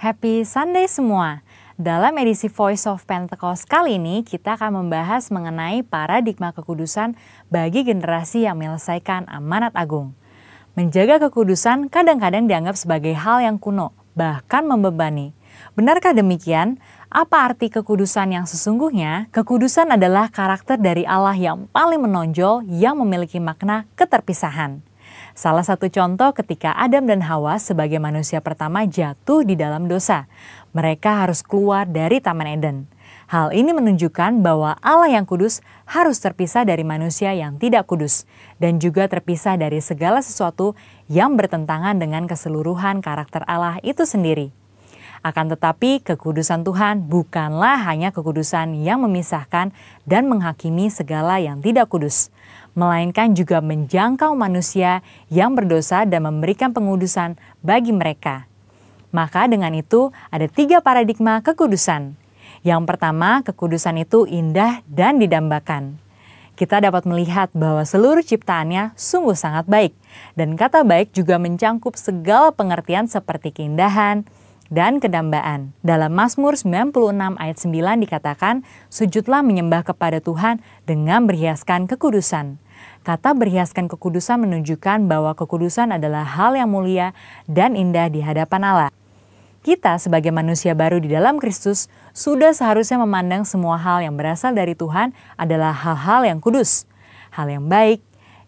Happy Sunday semua! Dalam edisi Voice of Pentecost kali ini, kita akan membahas mengenai paradigma kekudusan bagi generasi yang menyelesaikan amanat agung. Menjaga kekudusan kadang-kadang dianggap sebagai hal yang kuno, bahkan membebani. Benarkah demikian? Apa arti kekudusan yang sesungguhnya? Kekudusan adalah karakter dari Allah yang paling menonjol yang memiliki makna keterpisahan. Salah satu contoh ketika Adam dan Hawa sebagai manusia pertama jatuh di dalam dosa. Mereka harus keluar dari Taman Eden. Hal ini menunjukkan bahwa Allah yang kudus harus terpisah dari manusia yang tidak kudus. Dan juga terpisah dari segala sesuatu yang bertentangan dengan keseluruhan karakter Allah itu sendiri. Akan tetapi kekudusan Tuhan bukanlah hanya kekudusan yang memisahkan dan menghakimi segala yang tidak kudus, melainkan juga menjangkau manusia yang berdosa dan memberikan pengudusan bagi mereka. Maka dengan itu ada 3 paradigma kekudusan. Yang pertama, kekudusan itu indah dan didambakan. Kita dapat melihat bahwa seluruh ciptaannya sungguh sangat baik. Dan kata baik juga mencangkup segala pengertian seperti keindahan dan kedambaan. Dalam Mazmur 96 ayat 9 dikatakan, sujudlah menyembah kepada Tuhan dengan berhiaskan kekudusan. Kata berhiaskan kekudusan menunjukkan bahwa kekudusan adalah hal yang mulia dan indah di hadapan Allah. Kita sebagai manusia baru di dalam Kristus sudah seharusnya memandang semua hal yang berasal dari Tuhan adalah hal-hal yang kudus, hal yang baik,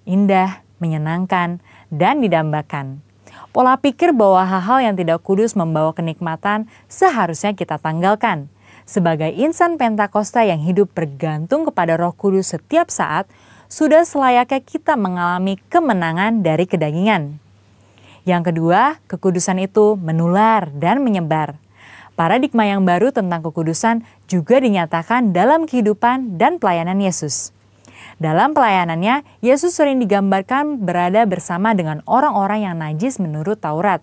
indah, menyenangkan, dan didambakan. Pola pikir bahwa hal-hal yang tidak kudus membawa kenikmatan seharusnya kita tanggalkan. Sebagai insan Pentakosta yang hidup bergantung kepada Roh Kudus setiap saat, sudah selayaknya kita mengalami kemenangan dari kedagingan. Yang kedua, kekudusan itu menular dan menyebar. Paradigma yang baru tentang kekudusan juga dinyatakan dalam kehidupan dan pelayanan Yesus. Dalam pelayanannya, Yesus sering digambarkan berada bersama dengan orang-orang yang najis menurut Taurat.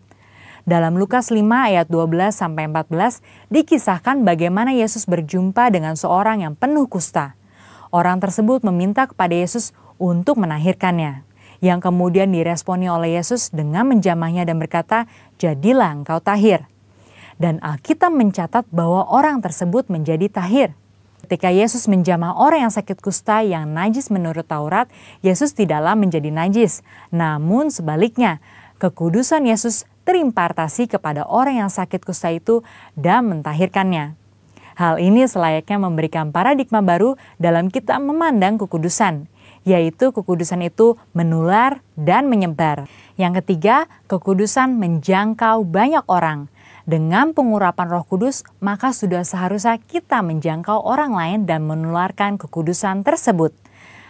Dalam Lukas 5 ayat 12-14 dikisahkan bagaimana Yesus berjumpa dengan seorang yang penuh kusta. Orang tersebut meminta kepada Yesus untuk menahirkannya, yang kemudian diresponi oleh Yesus dengan menjamahnya dan berkata, "Jadilah engkau tahir." Dan Alkitab mencatat bahwa orang tersebut menjadi tahir. Ketika Yesus menjamah orang yang sakit kusta yang najis menurut Taurat, Yesus tidaklah menjadi najis. Namun sebaliknya, kekudusan Yesus terimpartasi kepada orang yang sakit kusta itu dan mentahirkannya. Hal ini selayaknya memberikan paradigma baru dalam kita memandang kekudusan, yaitu kekudusan itu menular dan menyebar. Yang ketiga, kekudusan menjangkau banyak orang. Dengan pengurapan Roh Kudus, maka sudah seharusnya kita menjangkau orang lain dan menularkan kekudusan tersebut.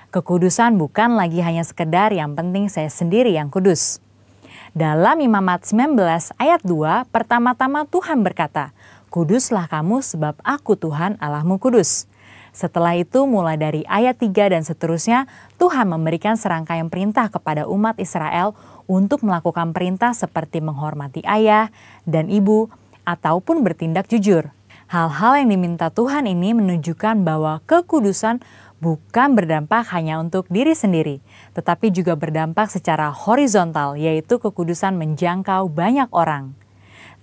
Kekudusan bukan lagi hanya sekedar yang penting saya sendiri yang kudus. Dalam Imamat 19 ayat 2, pertama-tama Tuhan berkata, "Kuduslah kamu sebab aku Tuhan Allahmu kudus." Setelah itu mulai dari ayat 3 dan seterusnya, Tuhan memberikan serangkaian perintah kepada umat Israel untuk melakukan perintah seperti menghormati ayah dan ibu ataupun bertindak jujur. Hal-hal yang diminta Tuhan ini menunjukkan bahwa kekudusan bukan berdampak hanya untuk diri sendiri, tetapi juga berdampak secara horizontal, yaitu kekudusan menjangkau banyak orang.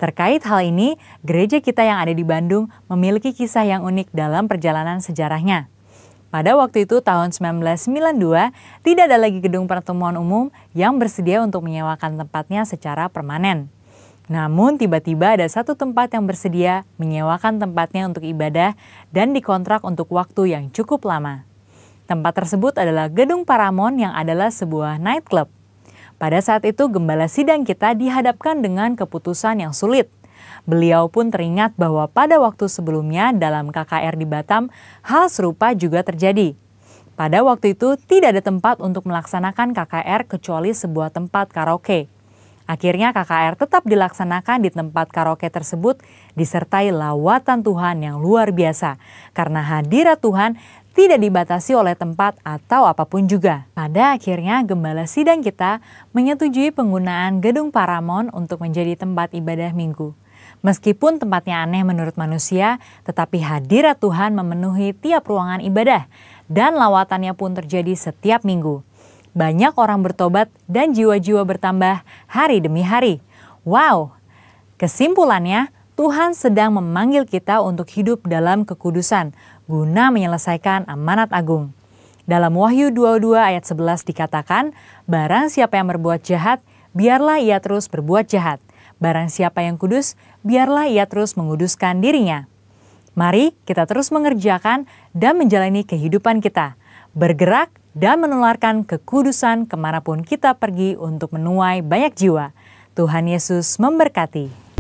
Terkait hal ini, gereja kita yang ada di Bandung memiliki kisah yang unik dalam perjalanan sejarahnya. Pada waktu itu tahun 1992, tidak ada lagi gedung pertemuan umum yang bersedia untuk menyewakan tempatnya secara permanen. Namun tiba-tiba ada satu tempat yang bersedia menyewakan tempatnya untuk ibadah dan dikontrak untuk waktu yang cukup lama. Tempat tersebut adalah Gedung Paramount yang adalah sebuah nightclub. Pada saat itu gembala sidang kita dihadapkan dengan keputusan yang sulit. Beliau pun teringat bahwa pada waktu sebelumnya dalam KKR di Batam, hal serupa juga terjadi. Pada waktu itu tidak ada tempat untuk melaksanakan KKR kecuali sebuah tempat karaoke. Akhirnya KKR tetap dilaksanakan di tempat karaoke tersebut disertai lawatan Tuhan yang luar biasa. Karena hadirat Tuhan tidak dibatasi oleh tempat atau apapun juga. Pada akhirnya gembala sidang kita menyetujui penggunaan Gedung Paramount untuk menjadi tempat ibadah minggu. Meskipun tempatnya aneh menurut manusia, tetapi hadirat Tuhan memenuhi tiap ruangan ibadah dan lawatannya pun terjadi setiap minggu. Banyak orang bertobat dan jiwa-jiwa bertambah hari demi hari. Wow! Kesimpulannya, Tuhan sedang memanggil kita untuk hidup dalam kekudusan, guna menyelesaikan amanat agung. Dalam Wahyu 22 ayat 11 dikatakan, barang siapa yang berbuat jahat, biarlah ia terus berbuat jahat. Barang siapa yang kudus, biarlah ia terus menguduskan dirinya. Mari kita terus mengerjakan dan menjalani kehidupan kita, bergerak dan menularkan kekudusan kemanapun kita pergi untuk menuai banyak jiwa. Tuhan Yesus memberkati.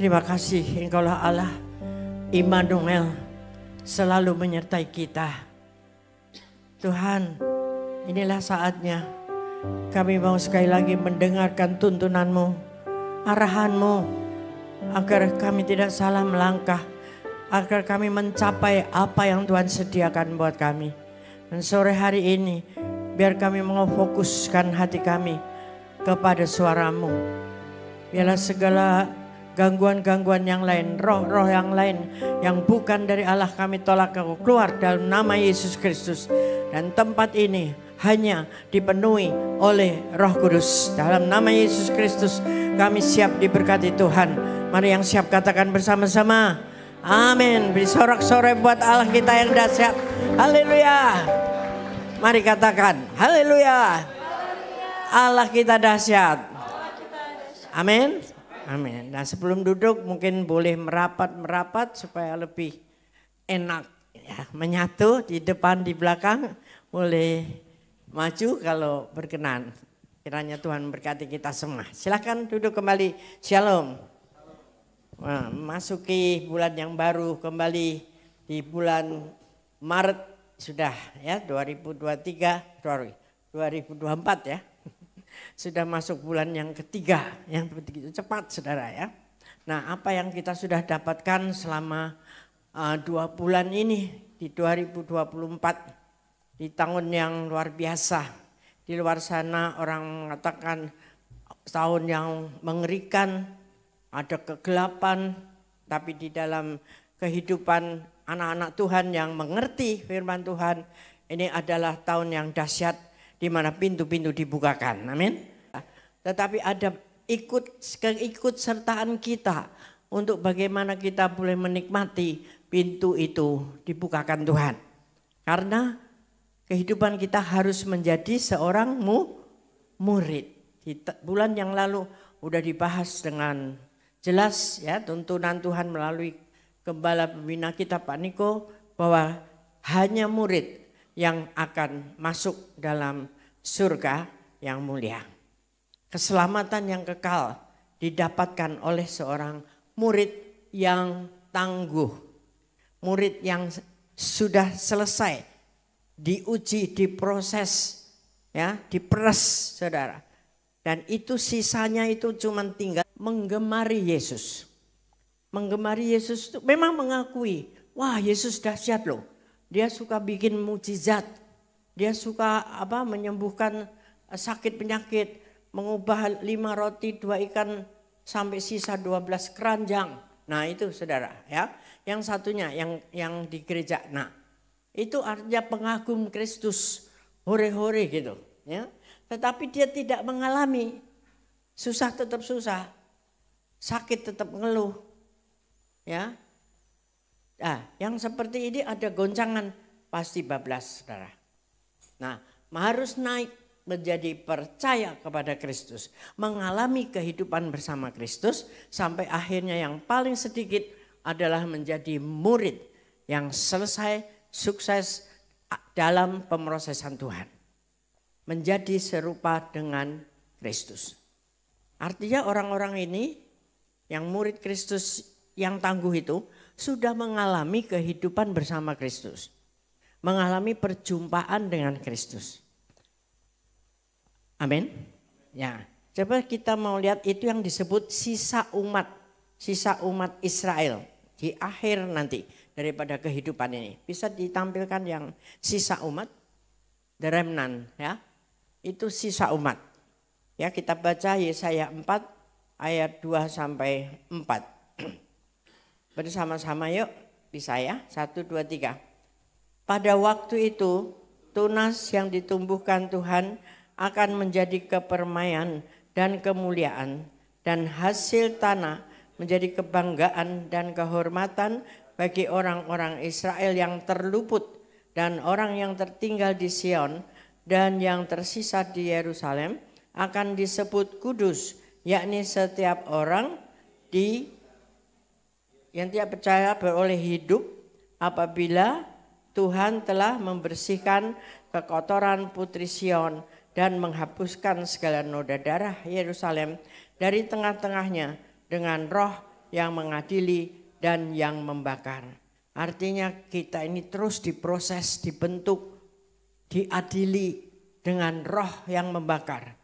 Terima kasih Engkaulah Allah Immanuel, selalu menyertai kita. Tuhan, inilah saatnya kami mau sekali lagi mendengarkan tuntunan-Mu, arahan-Mu, agar kami tidak salah melangkah, agar kami mencapai apa yang Tuhan sediakan buat kami. Dan sore hari ini, biar kami mau fokuskan hati kami kepada suara-Mu. Biarlah segala gangguan-gangguan yang lain, roh-roh yang lain yang bukan dari Allah kami tolak keluar dalam nama Yesus Kristus. Dan tempat ini hanya dipenuhi oleh Roh Kudus. Dalam nama Yesus Kristus kami siap diberkati Tuhan. Mari yang siap katakan bersama-sama. Amin. Beri sorak-sorai buat Allah kita yang dahsyat. Haleluya. Mari katakan haleluya. Allah kita dahsyat. Amin. Amin. Nah, sebelum duduk mungkin boleh merapat supaya lebih enak ya, menyatu di depan di belakang, boleh maju kalau berkenan. Kiranya Tuhan berkati kita semua. Silakan duduk kembali. Shalom. Nah, masuki bulan yang baru kembali di bulan Maret sudah ya 2024 ya. Sudah masuk bulan yang ketiga, yang begitu cepat saudara ya. Nah, apa yang kita sudah dapatkan selama 2 bulan ini di 2024, di tahun yang luar biasa. Di luar sana orang mengatakan tahun yang mengerikan, ada kegelapan, tapi di dalam kehidupan anak-anak Tuhan yang mengerti firman Tuhan, ini adalah tahun yang dahsyat, di mana pintu-pintu dibukakan. Amin. Tetapi ada keikutsertaan kita untuk bagaimana kita boleh menikmati pintu itu dibukakan Tuhan. Karena kehidupan kita harus menjadi seorang murid. Di bulan yang lalu udah dibahas dengan jelas ya, tuntunan Tuhan melalui Gembala Pembina kita Pak Niko, bahwa hanya murid yang akan masuk dalam surga yang mulia. Keselamatan yang kekal didapatkan oleh seorang murid yang tangguh. Murid yang sudah selesai diuji, diproses, ya, diperes saudara. Dan itu sisanya itu cuma tinggal menggemari Yesus. Menggemari Yesus itu memang mengakui, wah Yesus dahsyat loh. Dia suka bikin mukjizat, dia suka menyembuhkan sakit penyakit, mengubah 5 roti 2 ikan sampai sisa 12 keranjang. Nah itu saudara ya. Yang satunya yang di gereja. Nah itu artinya pengagum Kristus, hore-hore gitu ya. Tetapi dia tidak mengalami susah tetap susah, sakit tetap ngeluh ya. Nah, yang seperti ini ada goncangan pasti bablas saudara. Nah, harus naik menjadi percaya kepada Kristus, mengalami kehidupan bersama Kristus sampai akhirnya yang paling sedikit adalah menjadi murid yang selesai sukses dalam pemrosesan Tuhan. Menjadi serupa dengan Kristus. Artinya orang-orang ini yang murid Kristus yang tangguh itu sudah mengalami kehidupan bersama Kristus. Mengalami perjumpaan dengan Kristus. Amin. Ya, coba kita mau lihat itu yang disebut sisa umat Israel di akhir nanti daripada kehidupan ini. Bisa ditampilkan yang sisa umat, the remnant ya. Itu sisa umat. Ya, kita baca Yesaya 4 ayat 2 sampai 4. Bersama-sama yuk, bisa ya, 1, 2, 3. Pada waktu itu tunas yang ditumbuhkan Tuhan akan menjadi kepermaian dan kemuliaan, dan hasil tanah menjadi kebanggaan dan kehormatan bagi orang-orang Israel yang terluput dan orang yang tertinggal di Sion dan yang tersisa di Yerusalem akan disebut kudus, yakni setiap orang yang tidak percaya beroleh hidup apabila Tuhan telah membersihkan kekotoran putri Sion dan menghapuskan segala noda darah Yerusalem dari tengah-tengahnya dengan roh yang mengadili, dan yang membakar. Artinya kita ini terus diproses, dibentuk, diadili dengan roh yang membakar.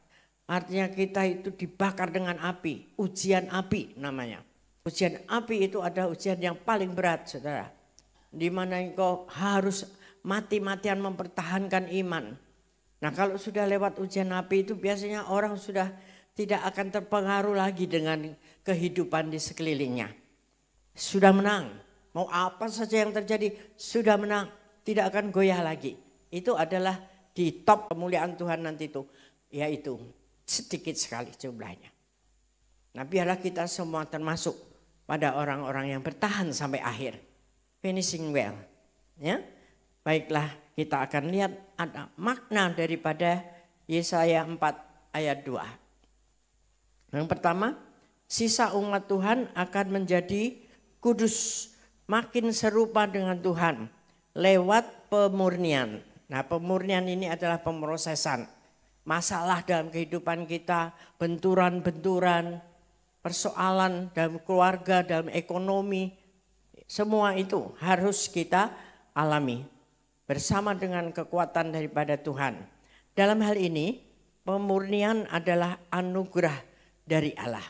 Artinya kita itu dibakar dengan api, ujian api namanya. Ujian api itu adalah ujian yang paling berat, saudara. Di mana engkau harus mati-matian mempertahankan iman. Nah kalau sudah lewat ujian api itu biasanya orang sudah tidak akan terpengaruh lagi dengan kehidupan di sekelilingnya. Sudah menang, mau apa saja yang terjadi sudah menang, tidak akan goyah lagi. Itu adalah di top kemuliaan Tuhan nanti itu, yaitu sedikit sekali jumlahnya. Nah biarlah kita semua termasuk pada orang-orang yang bertahan sampai akhir. Finishing well. Ya, baiklah kita akan lihat ada makna daripada Yesaya 4 ayat 2. Yang pertama, sisa umat Tuhan akan menjadi kudus, makin serupa dengan Tuhan lewat pemurnian. Nah pemurnian ini adalah pemrosesan. Masalah dalam kehidupan kita, benturan-benturan, persoalan dalam keluarga, dalam ekonomi, semua itu harus kita alami bersama dengan kekuatan daripada Tuhan. Dalam hal ini pemurnian adalah anugerah dari Allah.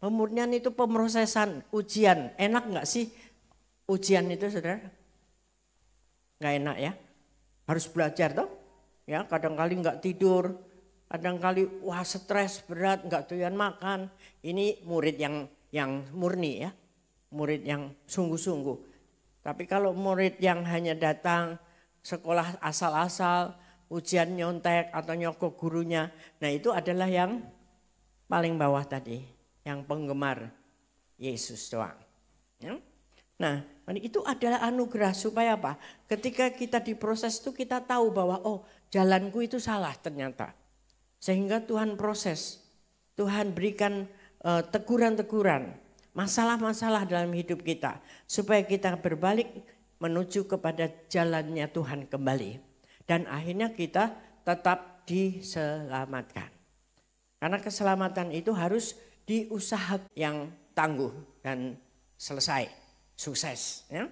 Pemurnian itu pemrosesan, ujian. Enak gak sih ujian itu saudara? Gak enak ya. Harus belajar toh. Ya kadang-kali gak tidur. Kadang-kali wah stres berat, gak doyan makan. Ini murid yang murni ya. Murid yang sungguh-sungguh. Tapi kalau murid yang hanya datang sekolah asal-asal, ujian nyontek atau nyogok gurunya. Nah itu adalah yang paling bawah tadi, yang penggemar Yesus doang. Ya? Nah itu adalah anugerah supaya apa? Ketika kita diproses itu kita tahu bahwa oh jalanku itu salah ternyata. Sehingga Tuhan proses, Tuhan berikan teguran-teguran, masalah-masalah dalam hidup kita. Supaya kita berbalik menuju kepada jalannya Tuhan kembali. Dan akhirnya kita tetap diselamatkan. Karena keselamatan itu harus diusahakan yang tangguh dan selesai, sukses. Ya.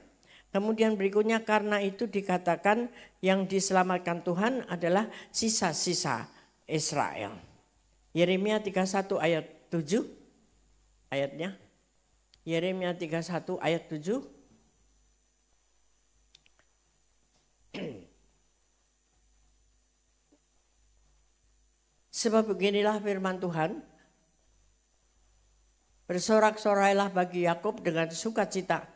Kemudian berikutnya karena itu dikatakan yang diselamatkan Tuhan adalah sisa-sisa Israel. Yeremia 31 ayat 7 ayatnya. Yeremia 31 ayat 7. Sebab beginilah firman Tuhan, bersorak-sorailah bagi Yakub dengan sukacita,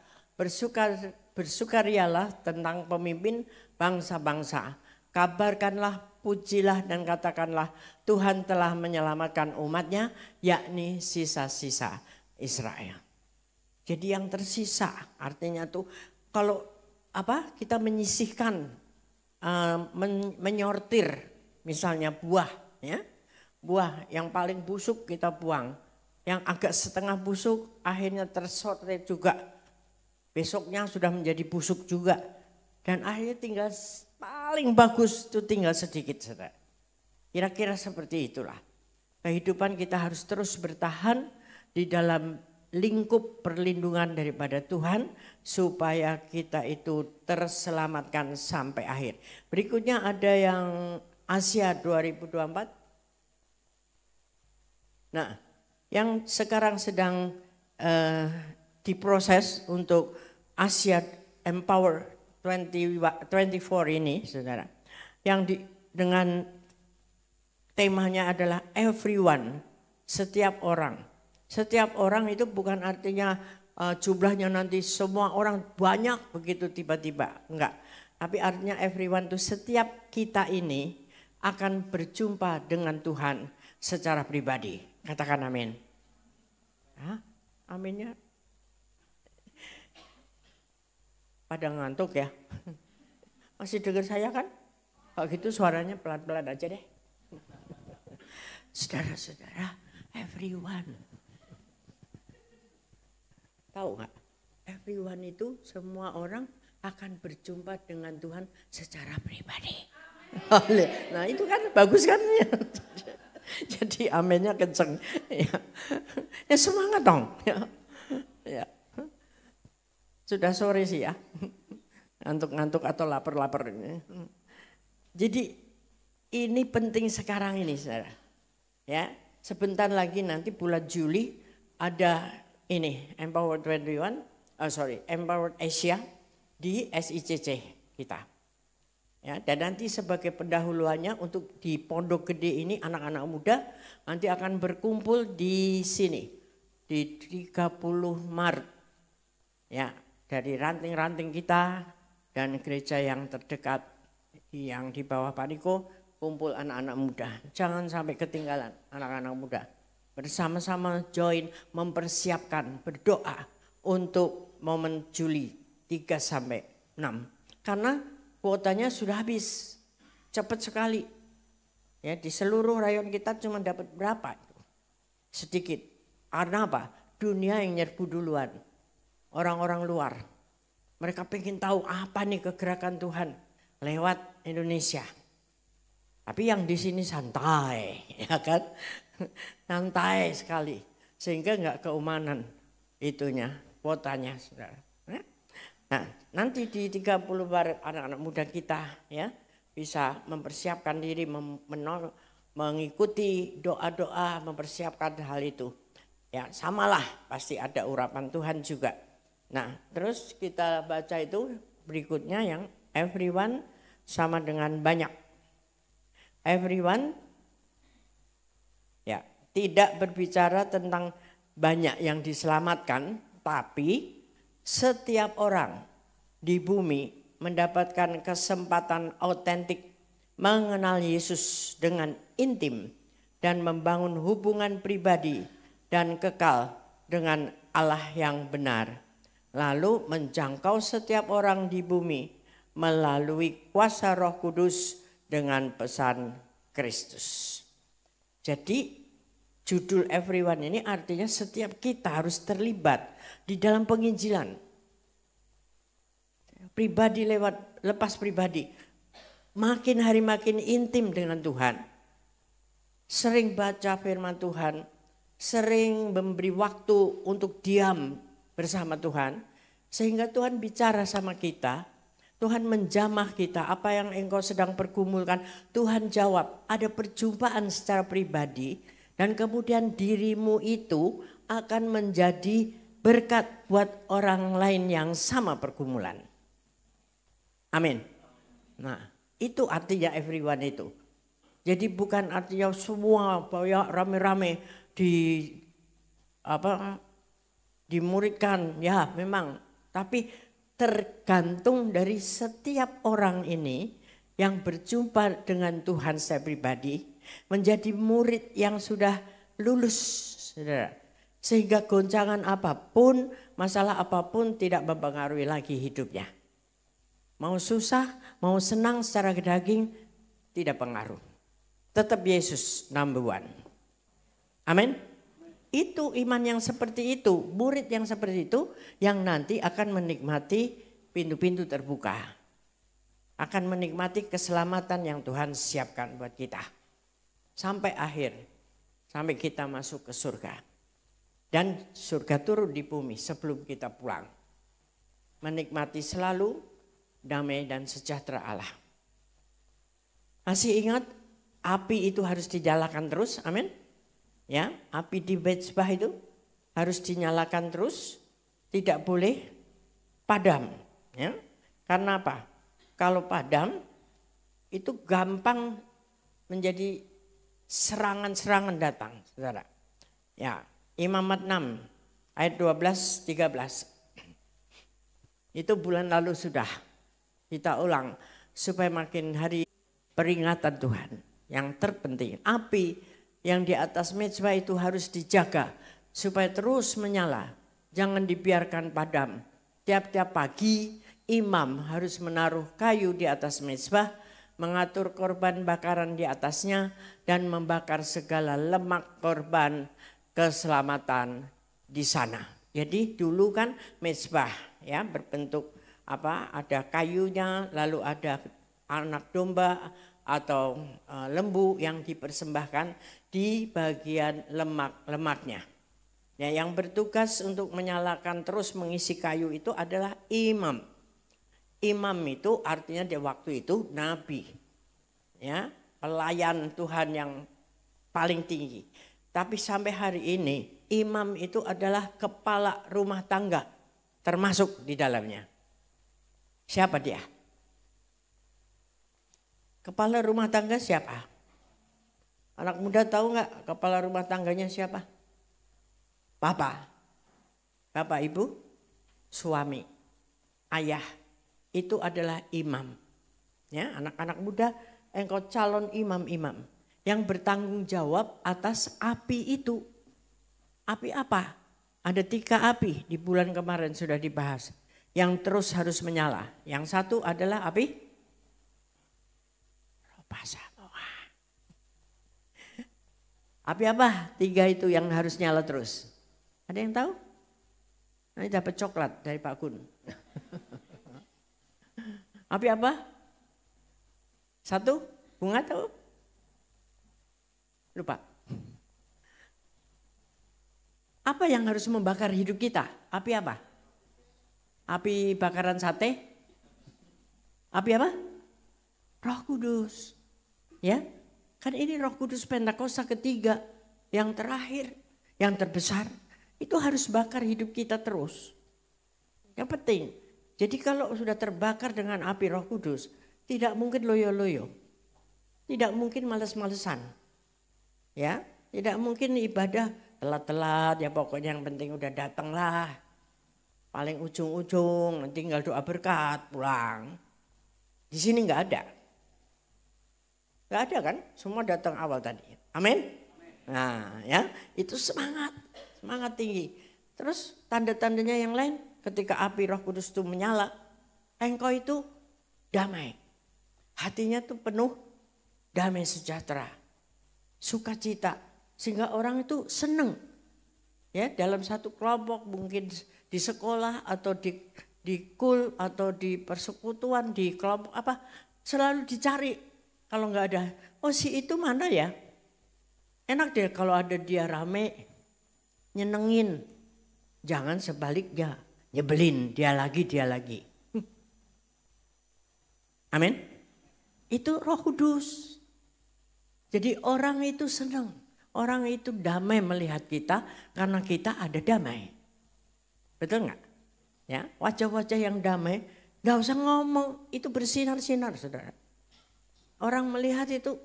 bersukarialah tentang pemimpin bangsa-bangsa. Kabarkanlah, pujilah dan katakanlah Tuhan telah menyelamatkan umatnya, yakni sisa-sisa Israel. Jadi yang tersisa artinya tuh kalau kita menyisihkan, menyortir misalnya buah ya. Buah yang paling busuk kita buang. Yang agak setengah busuk akhirnya tersortir juga. Besoknya sudah menjadi busuk juga. Dan akhirnya tinggal paling bagus itu tinggal sedikit saudara. Kira-kira seperti itulah. Kehidupan kita harus terus bertahan di dalam lingkup perlindungan daripada Tuhan. Supaya kita itu terselamatkan sampai akhir. Berikutnya ada yang Asia 2024. Nah, yang sekarang sedang diproses untuk Asia Empower 24 ini, saudara. Yang dengan temanya adalah everyone, setiap orang. Setiap orang itu bukan artinya jumlahnya nanti semua orang banyak begitu tiba-tiba, enggak. Tapi artinya everyone itu setiap kita ini akan berjumpa dengan Tuhan secara pribadi. Katakan amin. Hah? Aminnya pada ngantuk ya. Masih dengar saya kan? Kalau gitu suaranya pelan-pelan aja deh. Saudara-saudara, everyone. Tahu gak? Everyone itu semua orang akan berjumpa dengan Tuhan secara pribadi. Nah itu kan bagus kan? Jadi amennya kenceng. Ya semangat dong. Ya. Sudah sore sih ya. Ngantuk-ngantuk atau lapar-lapar ini. Jadi ini penting sekarang ini, saudara. Ya, sebentar lagi nanti bulan Juli ada ini Empowered Empowered Asia di SICC kita. Ya, dan nanti sebagai pendahuluannya untuk di Pondok Gede ini anak-anak muda nanti akan berkumpul di sini di 30 Maret. Ya, dari ranting-ranting kita dan gereja yang terdekat yang di bawah Pak Niko kumpul anak-anak muda. Jangan sampai ketinggalan anak-anak muda. Bersama-sama join mempersiapkan berdoa untuk momen Juli 3 sampai 6. Karena kuotanya sudah habis. Cepat sekali. Ya, di seluruh rayon kita cuma dapat berapa? Sedikit. Karena apa? Dunia yang nyerbu duluan. Orang-orang luar. Mereka pengen tahu apa nih kegerakan Tuhan lewat Indonesia. Tapi yang di sini santai, ya kan? Santai sekali. Sehingga nggak keumanan itunya, kuotanya, saudara. Nah, nanti di 30 Maret anak-anak muda kita ya bisa mempersiapkan diri mengikuti doa-doa, mempersiapkan hal itu. Ya, samalah pasti ada urapan Tuhan juga. Nah, terus kita baca itu berikutnya yang everyone sama dengan banyak. Everyone ya, tidak berbicara tentang banyak yang diselamatkan, tapi setiap orang di bumi mendapatkan kesempatan autentik mengenal Yesus dengan intim dan membangun hubungan pribadi dan kekal dengan Allah yang benar. Lalu menjangkau setiap orang di bumi melalui kuasa Roh Kudus dengan pesan Kristus. Jadi judul everyone ini artinya setiap kita harus terlibat di dalam penginjilan. Pribadi lepas pribadi. Makin hari makin intim dengan Tuhan. Sering baca firman Tuhan. Sering memberi waktu untuk diam bersama Tuhan. Sehingga Tuhan bicara sama kita. Tuhan menjamah kita. Apa yang engkau sedang pergumulkan. Tuhan jawab. Ada perjumpaan secara pribadi. Dan kemudian dirimu itu akan menjadi berkat buat orang lain yang sama pergumulan. Amin. Nah, itu artinya everyone itu. Jadi bukan artinya semua ya rame-rame dimuridkan, ya memang. Tapi tergantung dari setiap orang ini yang berjumpa dengan Tuhan secara pribadi menjadi murid yang sudah lulus, saudara. Sehingga goncangan apapun, masalah apapun tidak mempengaruhi lagi hidupnya. Mau susah, mau senang secara daging, tidak pengaruh. Tetap Yesus number one. Amin. Itu iman yang seperti itu, murid yang seperti itu yang nanti akan menikmati pintu-pintu terbuka. Akan menikmati keselamatan yang Tuhan siapkan buat kita. Sampai akhir, sampai kita masuk ke surga. Dan surga turun di bumi sebelum kita pulang. Menikmati selalu damai dan sejahtera Allah. Masih ingat api itu harus dinyalakan terus, amin. Ya, api di mezbah itu harus dinyalakan terus, tidak boleh padam. Ya, karena apa? Kalau padam itu gampang menjadi serangan-serangan datang, saudara. Ya, Imamat 6 ayat 12-13. Itu bulan lalu sudah. Kita ulang supaya makin hari peringatan Tuhan. Yang terpenting api yang di atas mezbah itu harus dijaga supaya terus menyala. Jangan dibiarkan padam. Tiap-tiap pagi imam harus menaruh kayu di atas mezbah, mengatur korban bakaran di atasnya dan membakar segala lemak korban keselamatan di sana. Jadi dulu kan mezbah ya berbentuk ada kayunya, lalu ada anak domba atau lembu yang dipersembahkan di bagian lemak-lemaknya. Ya, yang bertugas untuk menyalakan terus mengisi kayu itu adalah imam. Imam itu artinya di waktu itu nabi. Ya, pelayan Tuhan yang paling tinggi. Tapi sampai hari ini imam itu adalah kepala rumah tangga termasuk di dalamnya. Siapa dia? Kepala rumah tangga siapa? Anak muda tahu nggak kepala rumah tangganya siapa? Bapak, ibu, suami, ayah, itu adalah imam. Ya, anak-anak muda, engkau calon imam-imam yang bertanggung jawab atas api itu. Api apa? Ada 3 api di bulan kemarin sudah dibahas. Yang terus harus menyala. Yang satu adalah api roh basah. Api apa? 3 itu yang harus nyala terus. Ada yang tahu? Nanti dapat coklat dari Pak Gun. Api apa? 1, bunga tahu? Lupa. Apa yang harus membakar hidup kita? Api apa? Api bakaran sate? Api apa? Roh Kudus. Ya, kan ini Roh Kudus Pentakosta ketiga, yang terakhir, yang terbesar. Itu harus bakar hidup kita terus. Yang penting. Jadi kalau sudah terbakar dengan api Roh Kudus, tidak mungkin loyo-loyo. Tidak mungkin males-malesan. Ya, tidak mungkin ibadah telat-telat, ya pokoknya yang penting udah datang lah. Paling ujung-ujung, tinggal doa berkat, pulang. Di sini nggak ada. Nggak ada kan? Semua datang awal tadi. Amin. Nah, ya itu semangat tinggi. Terus tanda-tandanya yang lain, ketika api Roh Kudus itu menyala, engkau itu damai. Hatinya tuh penuh damai sejahtera, sukacita, sehingga orang itu senang. Ya, dalam satu kelompok, mungkin di sekolah atau di kul atau di persekutuan, di kelompok apa, selalu dicari. Kalau nggak ada, oh si itu mana ya? Enak deh kalau ada dia rame, nyenengin. Jangan sebaliknya, nyebelin dia lagi. Amin. Itu Roh Kudus. Jadi orang itu senang. Orang itu damai melihat kita karena kita ada damai. Betul nggak? Ya, wajah-wajah yang damai, nggak usah ngomong, itu bersinar-sinar, saudara. Orang melihat itu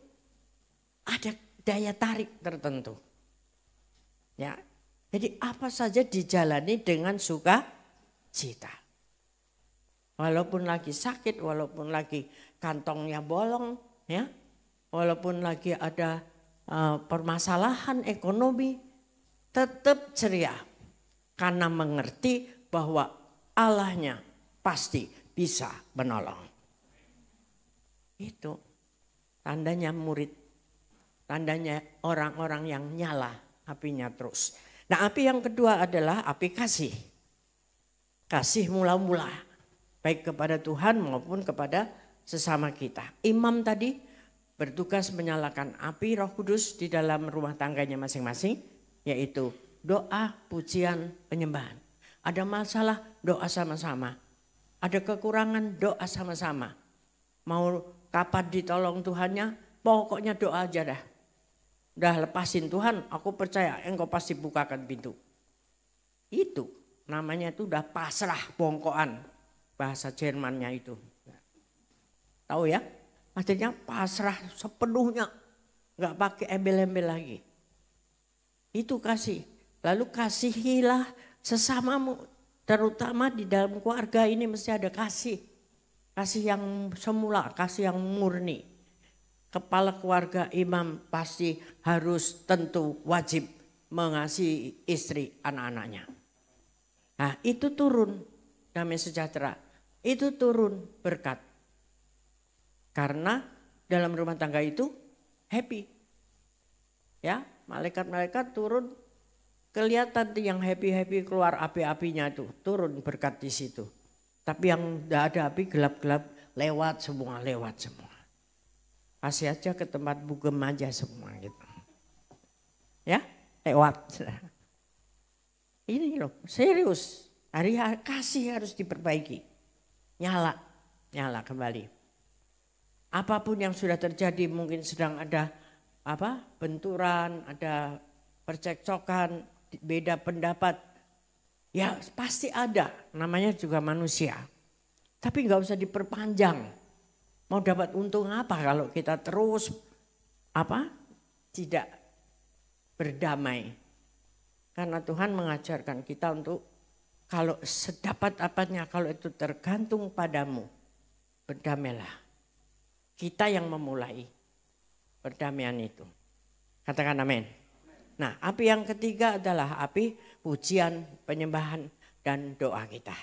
ada daya tarik tertentu. Ya, jadi apa saja dijalani dengan sukacita. Walaupun lagi sakit, walaupun lagi kantongnya bolong, ya, walaupun lagi ada permasalahan ekonomi, tetap ceria karena mengerti bahwa Allahnya pasti bisa menolong. Itu tandanya murid, tandanya orang-orang yang nyala apinya terus. Nah, api yang kedua adalah api kasih. Kasih mula-mula, baik kepada Tuhan maupun kepada sesama kita. Imam tadi bertugas menyalakan api Roh Kudus di dalam rumah tangganya masing-masing, yaitu doa, pujian, penyembahan. Ada masalah, doa sama-sama. Ada kekurangan, doa sama-sama. Mau kapan ditolong Tuhannya, pokoknya doa aja dah. Udah lepasin Tuhan, aku percaya engkau pasti bukakan pintu. Itu namanya itu udah pasrah bongkoan, bahasa Jermannya itu. Tahu ya? Maksudnya pasrah sepenuhnya, nggak pakai embel-embel lagi. Itu kasih. Lalu kasihilah sesamamu, terutama di dalam keluarga ini mesti ada kasih. Kasih yang semula, kasih yang murni. Kepala keluarga imam pasti harus tentu wajib mengasihi istri anak-anaknya. Nah itu turun damai sejahtera, itu turun berkat. Karena dalam rumah tangga itu happy. Ya, malaikat-malaikat turun, kelihatan tuh yang happy-happy keluar api-apinya tuh, turun berkat di situ. Tapi yang tidak ada api gelap-gelap lewat semua. Kasih aja ke tempat bugem aja semua gitu. Ya, lewat. Ini loh, serius. Hari kasih harus diperbaiki. Nyala kembali. Apapun yang sudah terjadi, mungkin sedang ada benturan, ada percekcokan, beda pendapat. Ya pasti ada, namanya juga manusia. Tapi nggak usah diperpanjang. Mau dapat untung apa kalau kita terus tidak berdamai. Karena Tuhan mengajarkan kita untuk kalau sedapat apanya, kalau itu tergantung padamu, berdamailah. Kita yang memulai perdamaian itu. Katakan amin. Nah, api yang ketiga adalah api pujian, penyembahan, dan doa kita.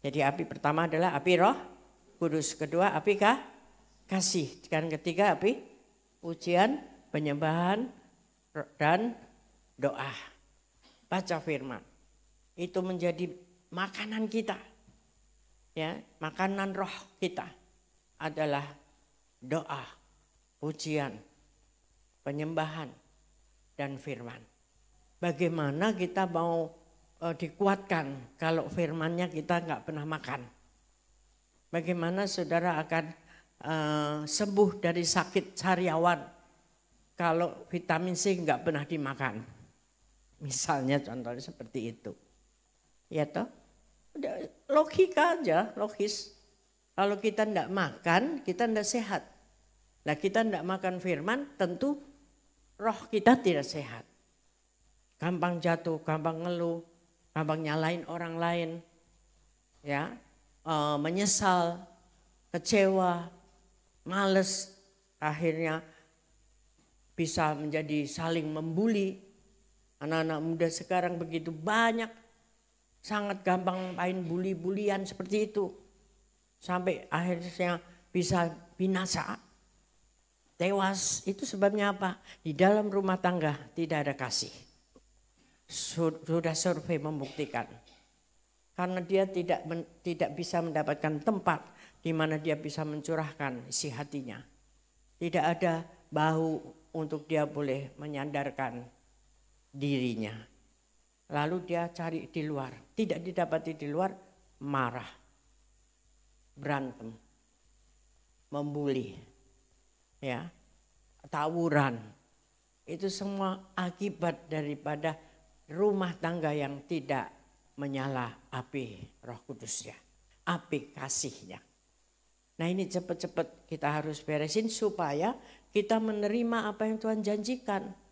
Jadi api pertama adalah api Roh Kudus, kedua api kasih, dan ketiga api pujian, penyembahan, dan doa. Baca firman. Itu menjadi makanan kita. Ya, makanan roh kita adalah doa, pujian, penyembahan, dan firman. Bagaimana kita mau dikuatkan kalau firmannya kita nggak pernah makan? Bagaimana saudara akan sembuh dari sakit sariawan kalau vitamin C nggak pernah dimakan? Misalnya contohnya seperti itu. Ya toh? Logika aja, logis. Kalau kita tidak makan, kita tidak sehat. Nah, kita tidak makan firman, tentu roh kita tidak sehat. Gampang jatuh, gampang ngeluh, gampang nyalain orang lain. Ya, menyesal, kecewa, males, akhirnya bisa menjadi saling membuli. Anak-anak muda sekarang begitu banyak, sangat gampang main bully-bulian seperti itu. Sampai akhirnya bisa binasa, tewas. Itu sebabnya apa? Di dalam rumah tangga tidak ada kasih. Sudah survei membuktikan. Karena dia tidak bisa mendapatkan tempat di mana dia bisa mencurahkan isi hatinya. Tidak ada bahu untuk dia boleh menyandarkan dirinya. Lalu dia cari di luar, tidak didapati di luar, marah, berantem, membuli, ya, tawuran. Itu semua akibat daripada rumah tangga yang tidak menyala api Roh Kudusnya, api kasihnya. Nah, ini cepat-cepat kita harus beresin supaya kita menerima apa yang Tuhan janjikan.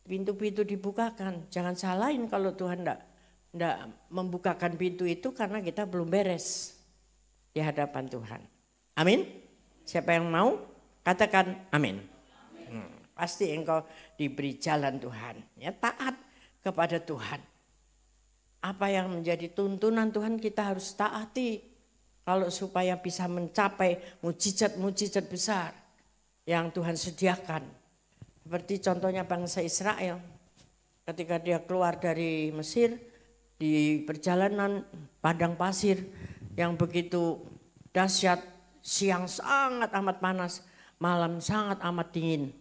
Pintu-pintu dibukakan. Jangan salahin kalau Tuhan tidak membukakan pintu itu karena kita belum beres di hadapan Tuhan. Amin. Siapa yang mau? Katakan amin. Pasti engkau diberi jalan Tuhan. Ya, taat kepada Tuhan. Apa yang menjadi tuntunan Tuhan kita harus taati. Kalau supaya bisa mencapai mujizat-mujizat besar yang Tuhan sediakan. Seperti contohnya bangsa Israel. Ketika dia keluar dari Mesir, di perjalanan padang pasir yang begitu dahsyat, siang sangat amat panas, malam sangat amat dingin.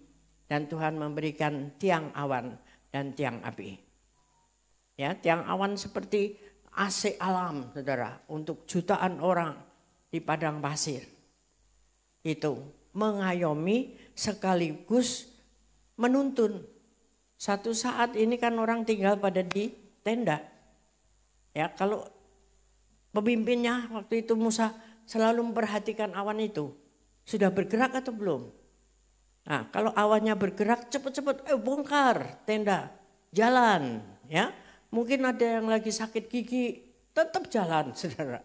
Dan Tuhan memberikan tiang awan dan tiang api. Ya, tiang awan seperti AC alam, saudara, untuk jutaan orang di padang pasir. Itu mengayomi sekaligus menuntun. Satu saat ini kan orang tinggal pada di tenda. Ya, kalau pemimpinnya waktu itu Musa selalu memperhatikan awan itu, sudah bergerak atau belum? Nah, kalau awannya bergerak cepat-cepat bongkar tenda, jalan, ya. Mungkin ada yang lagi sakit gigi, tetap jalan, saudara.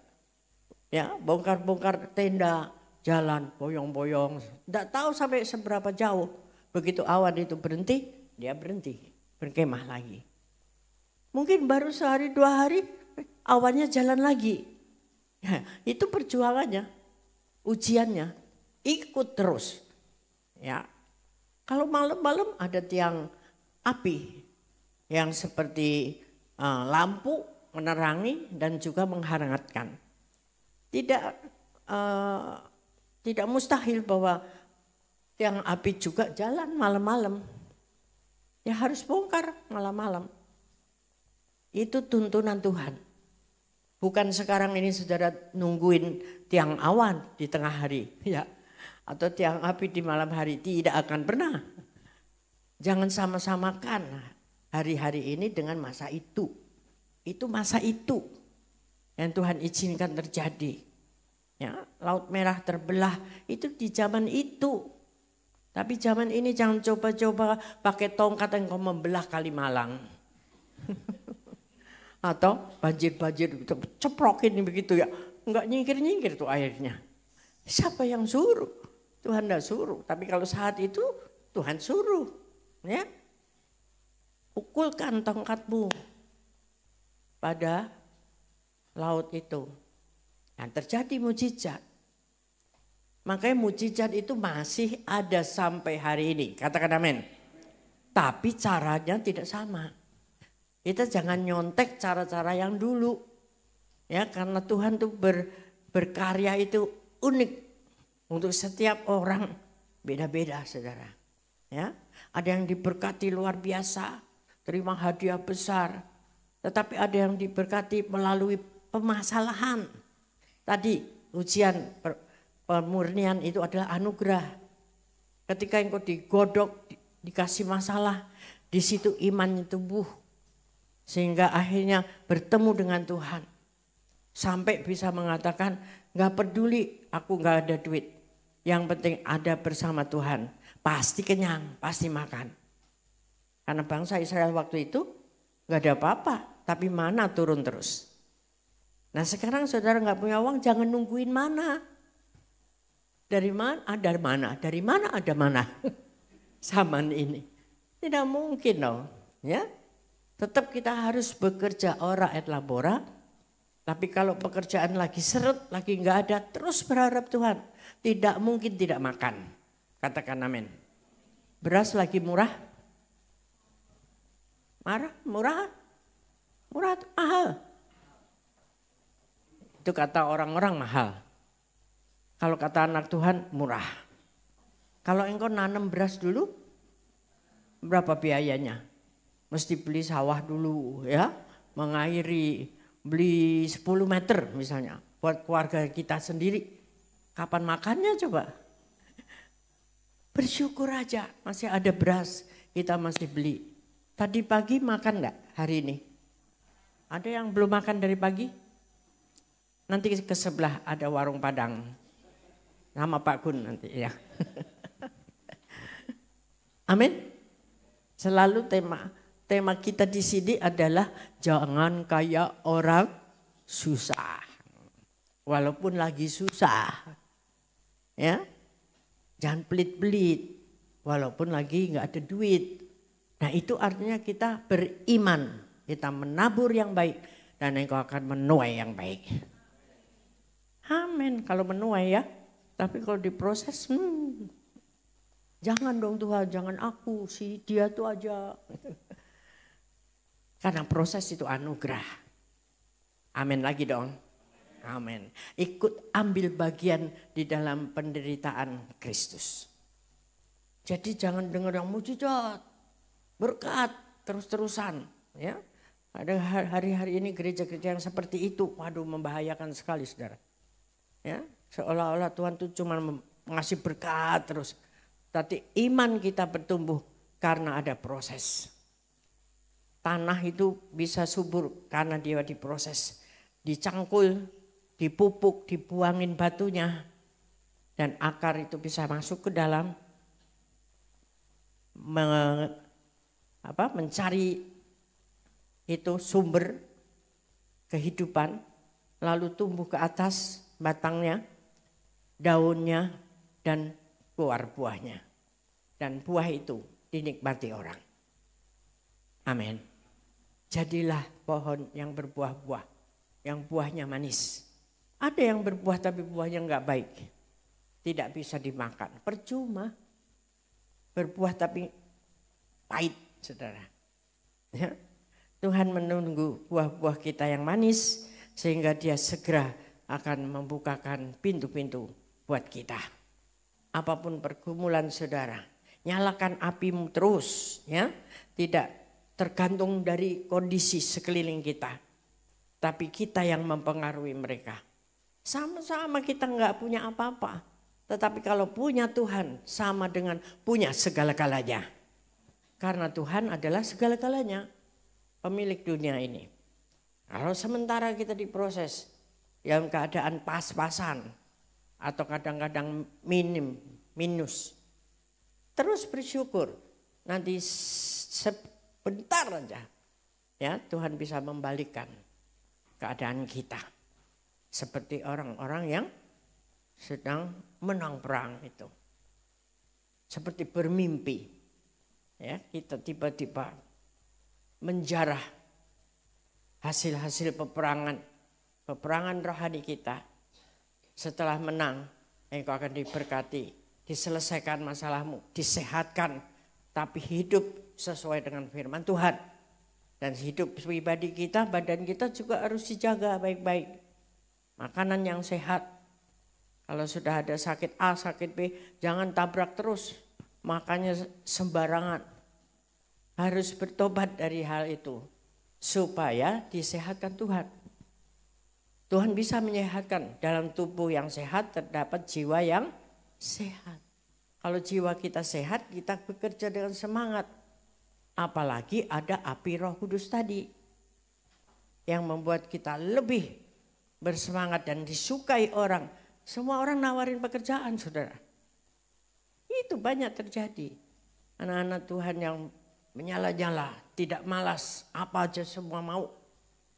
Ya, bongkar-bongkar tenda, jalan, boyong-boyong. Tidak tahu sampai seberapa jauh. Begitu awan itu berhenti, dia berhenti, berkemah lagi. Mungkin baru sehari 2 hari, awannya jalan lagi. Ya, itu perjuangannya, ujiannya, ikut terus. Ya, kalau malam-malam ada tiang api yang seperti lampu menerangi dan juga menghangatkan. Tidak mustahil bahwa tiang api juga jalan malam-malam. Ya harus bongkar malam-malam. Itu tuntunan Tuhan. Bukan sekarang ini saudara nungguin tiang awan di tengah hari, ya, atau tiang api di malam hari. Tidak akan pernah. Jangan sama-samakan hari-hari ini dengan masa itu. Itu masa itu yang Tuhan izinkan terjadi. Ya, Laut Merah terbelah itu di zaman itu. Tapi zaman ini jangan coba-coba pakai tongkat engkau membelah Kalimalang. Atau banjir-banjir ceprokin begitu ya. Enggak nyingkir-nyingkir tuh airnya. Siapa yang suruh? Tuhan enggak suruh. Tapi kalau saat itu Tuhan suruh. Ya. Pukulkan tongkatmu pada laut itu. Dan terjadi mujizat. Makanya mujizat itu masih ada sampai hari ini. Katakan amin. Tapi caranya tidak sama. Kita jangan nyontek cara-cara yang dulu. Ya, karena Tuhan tuh berkarya itu unik. Untuk setiap orang beda-beda saudara. Ya, ada yang diberkati luar biasa. Terima hadiah besar. Tetapi ada yang diberkati melalui permasalahan. Tadi ujian pemurnian itu adalah anugerah. Ketika engkau digodok, dikasih masalah, di situ imannya tumbuh. Sehingga akhirnya bertemu dengan Tuhan. Sampai bisa mengatakan, gak peduli aku gak ada duit. Yang penting ada bersama Tuhan. Pasti kenyang, pasti makan. Karena bangsa Israel waktu itu gak ada apa-apa. Tapi mana turun terus. Nah sekarang saudara gak punya uang, jangan nungguin mana. Dari mana ada mana, dari mana ada mana. Zaman ini. Tidak mungkin dong. Ya. Tetap kita harus bekerja ora et labora. Tapi kalau pekerjaan lagi seret, lagi nggak ada, terus berharap Tuhan. Tidak mungkin tidak makan. Katakan amin. Beras lagi murah. Murah atau mahal? Itu kata orang-orang mahal. Kalau kata anak Tuhan murah. Kalau engkau nanam beras dulu, berapa biayanya? Mesti beli sawah dulu ya, mengairi, beli 10 meter misalnya buat keluarga kita sendiri. Kapan makannya coba? Bersyukur aja masih ada beras, kita masih beli. Tadi pagi makan enggak hari ini? Ada yang belum makan dari pagi? Nanti ke sebelah ada warung Padang. Nama Pak Gun nanti ya. Amin. Selalu tema kita di sini adalah jangan kayak orang susah. Walaupun lagi susah. Ya. Jangan pelit-pelit. Walaupun lagi enggak ada duit. Nah itu artinya kita beriman. Kita menabur yang baik. Dan engkau akan menuai yang baik. Amin. Kalau menuai ya. Tapi kalau diproses. Jangan dong Tuhan. Jangan aku. Si dia tuh aja. Karena proses itu anugerah. Amin lagi dong. Amin. Ikut ambil bagian di dalam penderitaan Kristus. Jadi jangan dengar yang mujizat, berkat terus-terusan. Ya, ada hari-hari ini gereja-gereja yang seperti itu, waduh membahayakan sekali saudara. Ya, seolah-olah Tuhan itu cuma mengasih berkat terus. Tapi iman kita bertumbuh karena ada proses. Tanah itu bisa subur karena dia diproses. Dicangkul, dipupuk, dibuangin batunya. Dan akar itu bisa masuk ke dalam. Mencari itu sumber kehidupan. Lalu tumbuh ke atas batangnya, daunnya, dan keluar buahnya. Dan buah itu dinikmati orang. Amin. Jadilah pohon yang berbuah-buah, yang buahnya manis. Ada yang berbuah tapi buahnya enggak baik. Tidak bisa dimakan, percuma. Berbuah tapi pahit, saudara. Ya. Tuhan menunggu buah-buah kita yang manis sehingga dia segera akan membukakan pintu-pintu buat kita. Apapun pergumulan saudara, nyalakan apimu terus, ya. Tidak tergantung dari kondisi sekeliling kita. Tapi kita yang mempengaruhi mereka. Sama-sama kita nggak punya apa-apa. Tetapi kalau punya Tuhan sama dengan punya segala-galanya. Karena Tuhan adalah segala-galanya. Pemilik dunia ini. Kalau sementara kita diproses yang keadaan pas-pasan. Atau kadang-kadang minus. Terus bersyukur. Nanti sebentar aja. Ya, Tuhan bisa membalikkan keadaan kita. Seperti orang-orang yang sedang menang perang itu. Seperti bermimpi. Ya, kita tiba-tiba menjarah hasil-hasil peperangan rohani kita. Setelah menang, engkau akan diberkati, diselesaikan masalahmu, disehatkan, tapi hidup sesuai dengan firman Tuhan. Dan hidup pribadi kita, badan kita juga harus dijaga baik-baik. Makanan yang sehat. Kalau sudah ada sakit A, sakit B, jangan tabrak terus. Makanya sembarangan. Harus bertobat dari hal itu. Supaya disehatkan Tuhan. Tuhan bisa menyehatkan. Dalam tubuh yang sehat terdapat jiwa yang sehat. Kalau jiwa kita sehat, kita bekerja dengan semangat. Apalagi ada api Roh Kudus tadi. Yang membuat kita lebih bersemangat dan disukai orang. Semua orang nawarin pekerjaan, saudara. Itu banyak terjadi. Anak-anak Tuhan yang menyala-nyala, tidak malas, apa aja semua mau.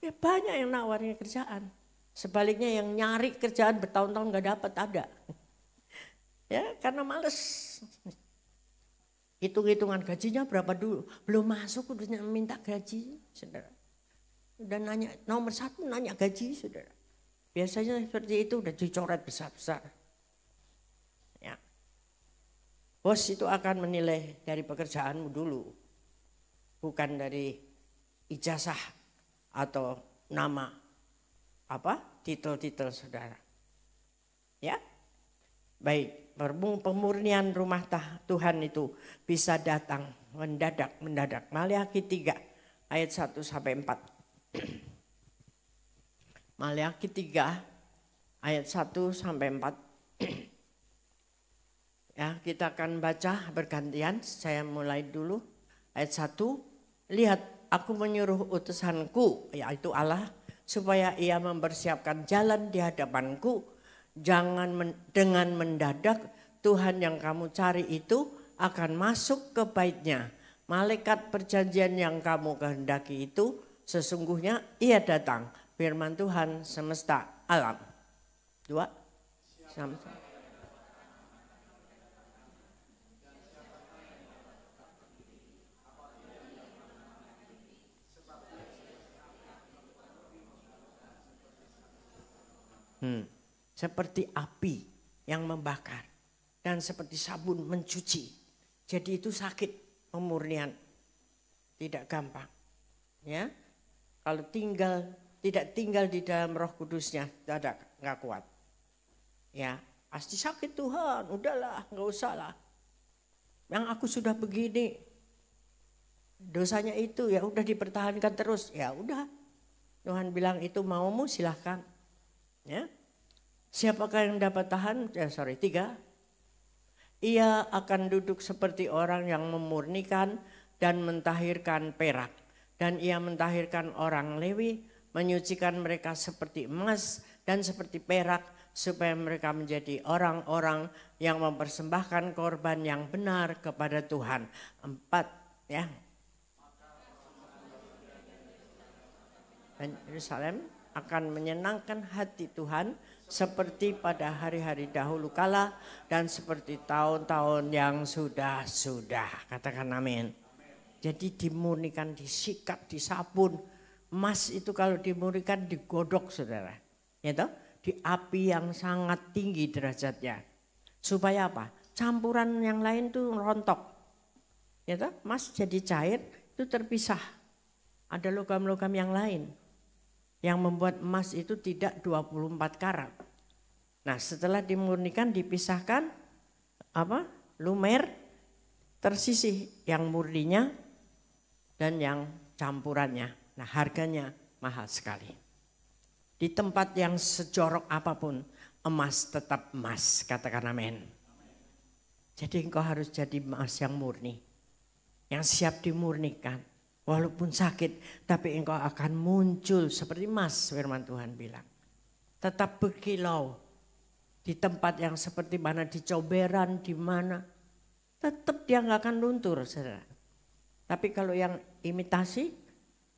Ya banyak yang nawarin kerjaan. Sebaliknya yang nyari kerjaan bertahun-tahun gak dapat ada. Ya karena males. Hitung-hitungan gajinya berapa dulu. Belum masuk udah minta gaji, saudara. Udah nanya, nomor 1 nanya gaji, saudara. Biasanya seperti itu udah dicoret besar-besar. Ya. Bos itu akan menilai dari pekerjaanmu dulu. Bukan dari ijazah atau nama titel-titel saudara. Ya. Baik, pemurnian rumah Tuhan itu bisa datang mendadak. Maleakhi 3 ayat 1 sampai 4. Maleakhi 3 ayat 1 sampai 4. Ya, kita akan baca bergantian. Saya mulai dulu ayat 1. Lihat, aku menyuruh utusanku, yaitu Allah, supaya ia mempersiapkan jalan di hadapanku. Jangan dengan mendadak Tuhan yang kamu cari itu akan masuk ke baitnya. Malaikat perjanjian yang kamu kehendaki itu sesungguhnya ia datang. Firman Tuhan semesta alam. 2 sama-sama. Seperti api yang membakar dan seperti sabun mencuci. Jadi itu sakit pemurnian. Tidak gampang. Ya. Kalau tidak tinggal di dalam Roh Kudusnya, enggak kuat. Ya, pasti sakit Tuhan. Udahlah, enggak usah lah. Yang aku sudah begini. Dosanya itu ya udah dipertahankan terus. Ya udah. Tuhan bilang itu maumu silahkan. Ya. Siapakah yang dapat tahan? 3. Ia akan duduk seperti orang yang memurnikan dan mentahirkan perak. Dan ia mentahirkan orang Lewi, menyucikan mereka seperti emas dan seperti perak, supaya mereka menjadi orang-orang yang mempersembahkan korban yang benar kepada Tuhan. 4 ya. Dan Yerusalem akan menyenangkan hati Tuhan seperti pada hari-hari dahulu kala dan seperti tahun-tahun yang sudah-sudah. Katakan amin. Jadi dimurnikan, disikat, disabun. Emas itu kalau dimurnikan digodok, saudara. Ya toh? Di api yang sangat tinggi derajatnya. Supaya apa? Campuran yang lain tuh rontok. Ya toh? Emas jadi cair itu terpisah. Ada logam-logam yang lain. Yang membuat emas itu tidak 24 karat. Nah setelah dimurnikan dipisahkan lumer tersisih yang murninya dan yang campurannya. Nah, harganya mahal sekali. Di tempat yang sejorok apapun, emas tetap emas. Katakan amin. Jadi engkau harus jadi emas yang murni. Yang siap dimurnikan. Walaupun sakit, tapi engkau akan muncul seperti emas, firman Tuhan bilang. Tetap berkilau. Di tempat yang seperti mana, di coberan, di mana. Tetap dia nggak akan luntur, saudara. Tapi kalau yang imitasi,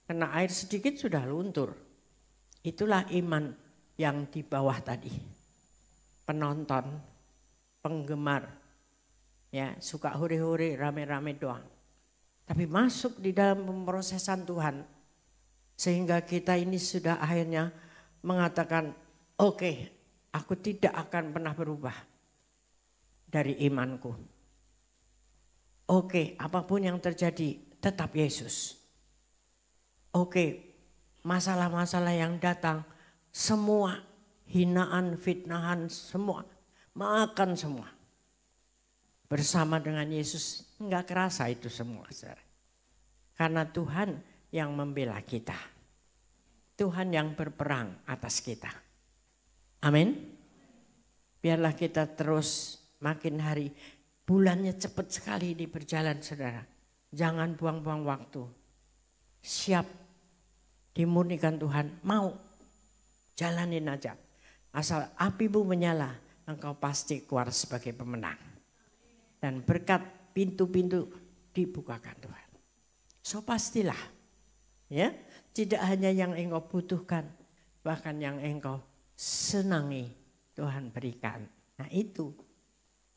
kena air sedikit sudah luntur. Itulah iman yang di bawah tadi. Penonton, penggemar, ya suka hore-hore, rame-rame doang. Tapi masuk di dalam pemrosesan Tuhan, sehingga kita ini sudah akhirnya mengatakan, oke, aku tidak akan pernah berubah dari imanku. Oke, apapun yang terjadi, tetap Yesus. Oke, masalah-masalah yang datang, semua hinaan, fitnahan, semua, makan semua. Bersama dengan Yesus, enggak kerasa itu semua, saudara. Karena Tuhan yang membela kita. Tuhan yang berperang atas kita. Amin. Biarlah kita terus makin hari, bulannya cepat sekali ini berjalan, saudara. Jangan buang-buang waktu. Siap dimurnikan Tuhan, mau jalanin aja. Asal apimu menyala, engkau pasti keluar sebagai pemenang. Dan berkat pintu-pintu dibukakan Tuhan. So pastilah, ya, tidak hanya yang engkau butuhkan, bahkan yang engkau senangi Tuhan berikan. Nah itu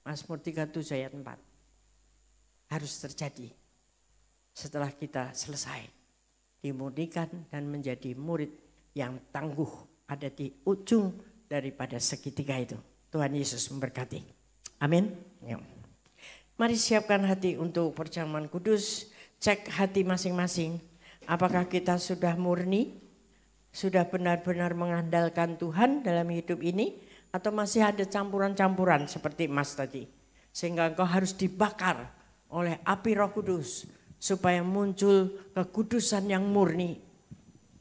Mazmur 37 ayat 4 harus terjadi setelah kita selesai dimurnikan dan menjadi murid yang tangguh, ada di ujung daripada segitiga itu. Tuhan Yesus memberkati. Amin. Mari siapkan hati untuk perjamuan kudus. Cek hati masing-masing. Apakah kita sudah murni? Sudah benar-benar mengandalkan Tuhan dalam hidup ini? Atau masih ada campuran-campuran seperti emas tadi? Sehingga engkau harus dibakar oleh api Roh Kudus. Supaya muncul kekudusan yang murni.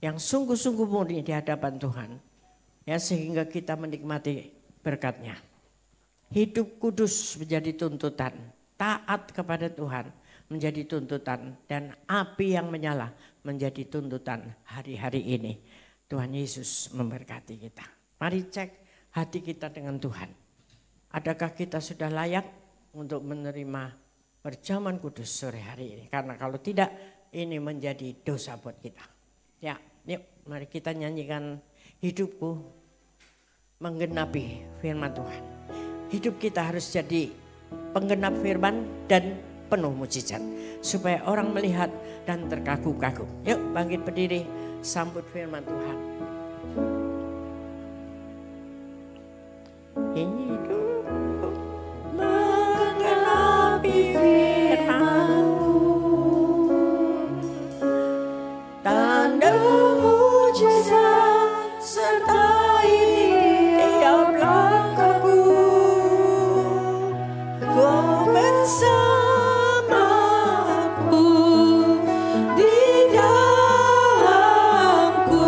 Yang sungguh-sungguh murni di hadapan Tuhan. Ya, sehingga kita menikmati berkat-Nya. Hidup kudus menjadi tuntutan. Taat kepada Tuhan menjadi tuntutan. Dan api yang menyala menjadi tuntutan hari-hari ini. Tuhan Yesus memberkati kita. Mari cek hati kita dengan Tuhan. Adakah kita sudah layak untuk menerima perjamuan kudus sore hari ini? Karena kalau tidak, ini menjadi dosa buat kita. Ya, yuk mari kita nyanyikan hidupku menggenapi firman Tuhan. Hidup kita harus jadi penggenap firman dan penuh mujizat. Supaya orang melihat dan terkagum-kagum. Yuk bangkit berdiri, sambut firman Tuhan. Hidupku menggenapi firman-Mu. Tanda mujizat sertai tiap langkahku. Kau bersamaku di dalamku,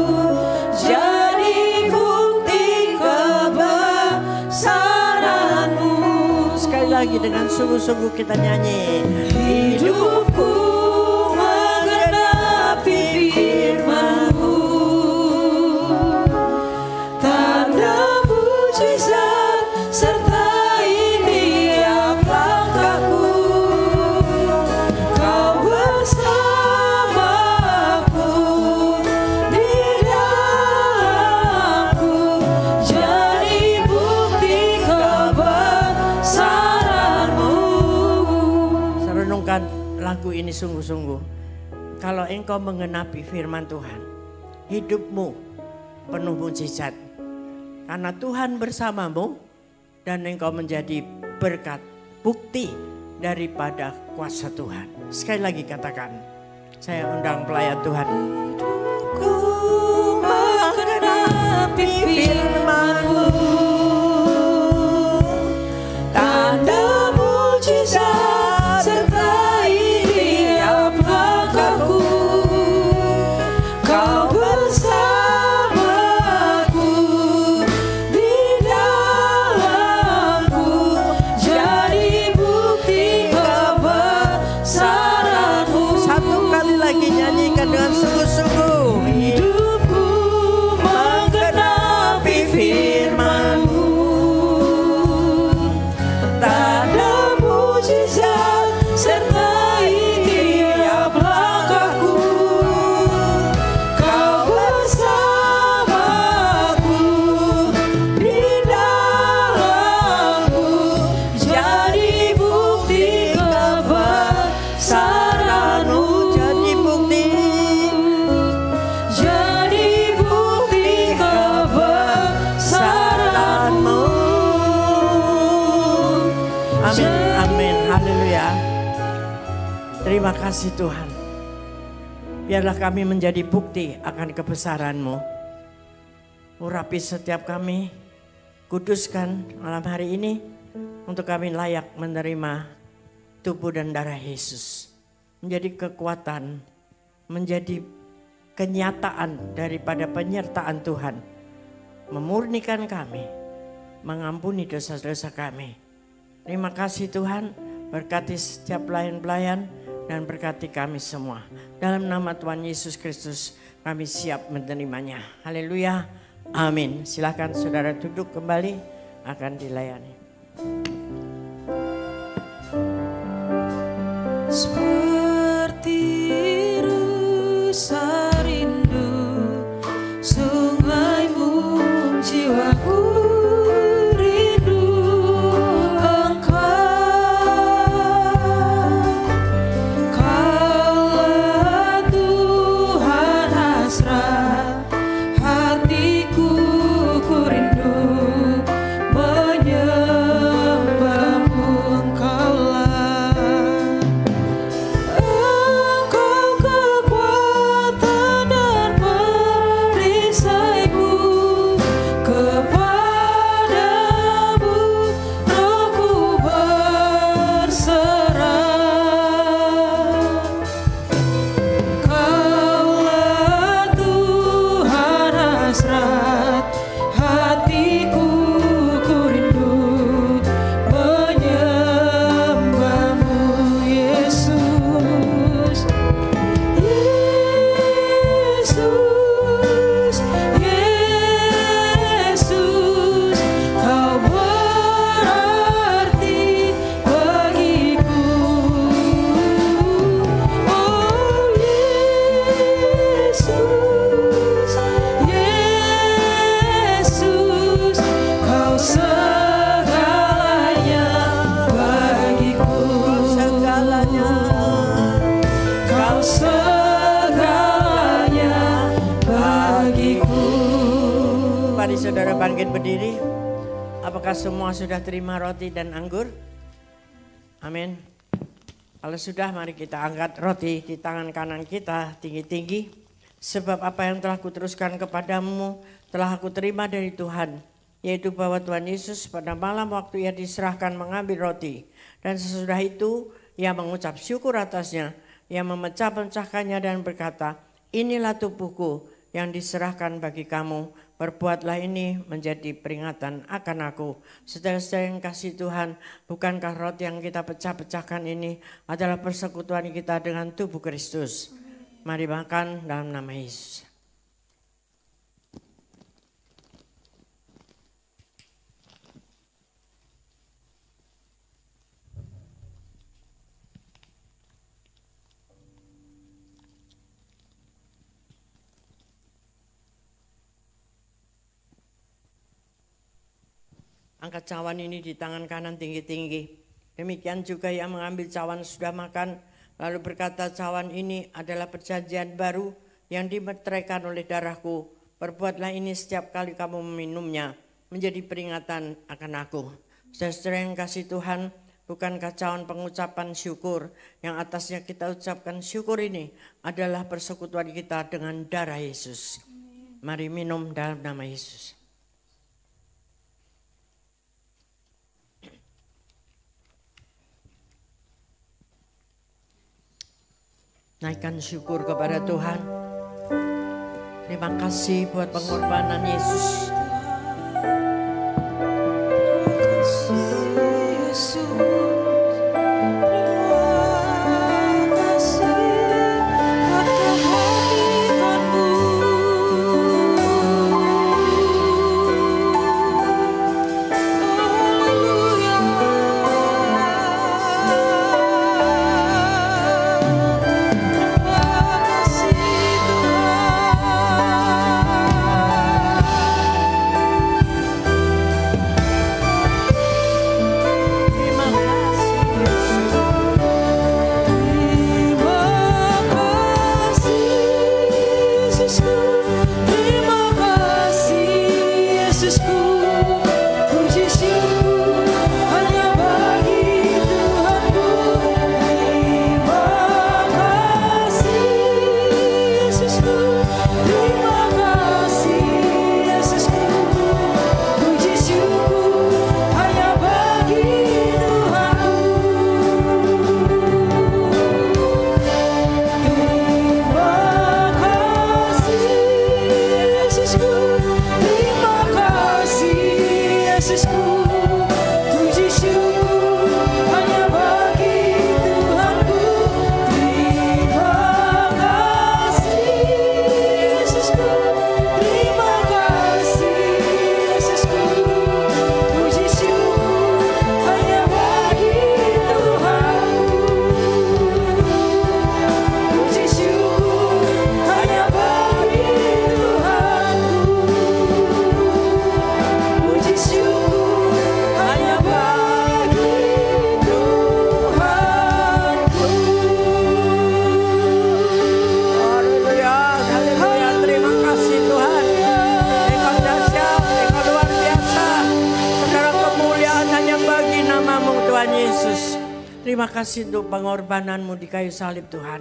jadi bukti kebesaran-Mu. Sekali lagi dengan sungguh-sungguh kita nyanyi. Hidupku menggenapi firman-Mu. Tanda mujizat sertai tiap langkahku. Kau bersamaku di dalamku, jadi bukti kebesaran-Mu. Saya renungkan lagu ini sungguh-sungguh. Kalau engkau mengenapi firman Tuhan, hidupmu penuh mujizat. Karena Tuhan bersamamu dan engkau menjadi berkat, bukti daripada kuasa Tuhan. Sekali lagi katakan, saya undang pelayan Tuhan. Hidupku menggenapi firman-Mu. Tanda mujizat sertai tiap langkahku. Amin, amin, haleluya. Terima kasih Tuhan. Biarlah kami menjadi bukti akan kebesaran-Mu. Urapi setiap kami, kuduskan malam hari ini untuk kami layak menerima tubuh dan darah Yesus. Menjadi kekuatan, menjadi kenyataan daripada penyertaan Tuhan. Memurnikan kami, mengampuni dosa-dosa kami. Terima kasih Tuhan, berkati setiap pelayan-pelayan dan berkati kami semua. Dalam nama Tuhan Yesus Kristus kami siap menerimanya. Haleluya, amin. Silakan saudara duduk kembali, akan dilayani. Seperti rusa rindu sungaimu, jiwaku rindu Engkau. Kaulah Tuhan hasrat hatiku, ku rindu menyembahmu. Engkaulah kekuatan dan perisaiku, kepadamu rohku berserah. Kaulah Tuhan hasrat hatiku, ku rindu menyembahmu Yesus. Yesus, Yesus, Kau berarti bagiku. Oh Yesus, Yesus, Kau segalanya bagiku. Segalanya, Kau segalanya bagiku. mari saudara bangkit berdiri. Apakah semua sudah terima roti dan anggur? Amin. Kalau sudah, mari kita angkat roti di tangan kanan kita tinggi-tinggi. Sebab apa yang telah kuteruskan kepadamu telah aku terima dari Tuhan, yaitu bahwa Tuhan Yesus pada malam waktu ia diserahkan mengambil roti, dan sesudah itu ia mengucap syukur atasnya, ia memecah-pecahkannya dan berkata, inilah tubuhku yang diserahkan bagi kamu, perbuatlah ini menjadi peringatan akan aku. Saudara-saudara yang kasih Tuhan, bukankah roti yang kita pecah-pecahkan ini adalah persekutuan kita dengan tubuh Kristus? Mari makan dalam nama Yesus. Angkat cawan ini di tangan kanan tinggi-tinggi. Demikian juga yang mengambil cawan sudah makan, lalu berkata, cawan ini adalah perjanjian baru yang dimeteraikan oleh darahku. Perbuatlah ini setiap kali kamu meminumnya, menjadi peringatan akan aku. Saudara yang kasih Tuhan, bukankah cawan pengucapan syukur yang atasnya kita ucapkan syukur ini adalah persekutuan kita dengan darah Yesus. Mari minum dalam nama Yesus. Naikkan syukur kepada Tuhan. Terima kasih buat pengorbanan Yesus. Terima kasih untuk pengorbananmu di kayu salib Tuhan.